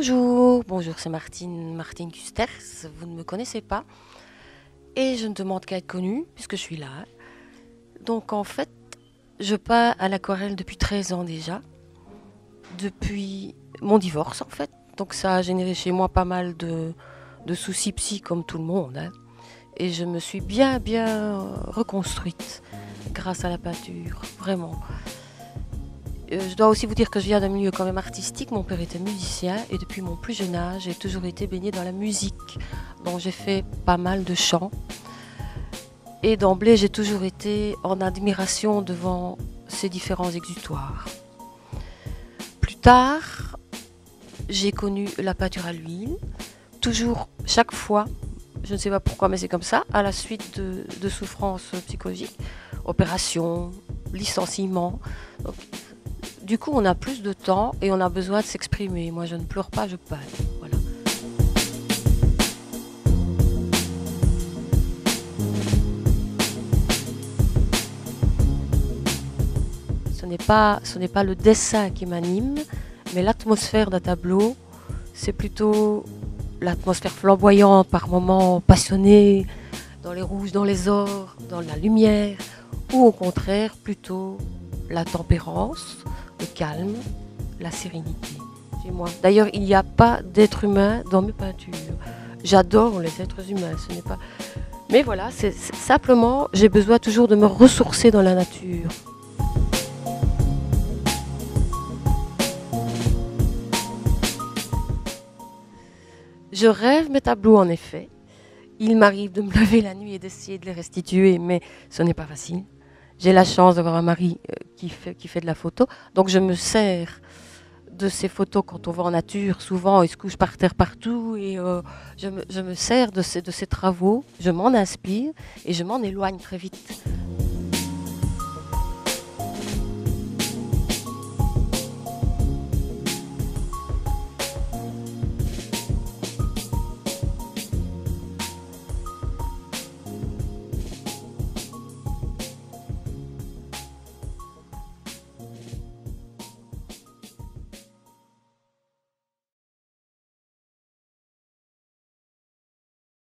Bonjour, bonjour, c'est Martine Custers, vous ne me connaissez pas et je ne demande qu'à être connue puisque je suis là. Donc en fait, je peins à l'aquarelle depuis 13 ans déjà, depuis mon divorce en fait. Donc ça a généré chez moi pas mal de soucis psy comme tout le monde, hein. Et je me suis bien reconstruite grâce à la peinture, vraiment. Je dois aussi vous dire que je viens d'un milieu quand même artistique. Mon père était musicien et depuis mon plus jeune âge, j'ai toujours été baignée dans la musique. Donc j'ai fait pas mal de chants. Et d'emblée, j'ai toujours été en admiration devant ces différents exutoires. Plus tard, j'ai connu la peinture à l'huile. Toujours, chaque fois, je ne sais pas pourquoi, mais c'est comme ça, à la suite de souffrances psychologiques, opérations, licenciements. Donc, du coup, on a plus de temps et on a besoin de s'exprimer. Moi, je ne pleure pas, je peins. Voilà. Ce n'est pas le dessin qui m'anime, mais l'atmosphère d'un tableau, c'est plutôt l'atmosphère flamboyante, par moments passionnée, dans les rouges, dans les ors, dans la lumière, ou au contraire, plutôt la tempérance, le calme, la sérénité chez moi. D'ailleurs, il n'y a pas d'être humain dans mes peintures. J'adore les êtres humains, ce n'est pas... Mais voilà, c'est simplement, j'ai besoin toujours de me ressourcer dans la nature. Je rêve mes tableaux en effet. Il m'arrive de me lever la nuit et d'essayer de les restituer, mais ce n'est pas facile. J'ai la chance d'avoir un mari qui fait de la photo, donc je me sers de ces photos quand on va en nature. Souvent, il se couche par terre partout et je me sers de ces travaux, je m'en inspire et je m'en éloigne très vite.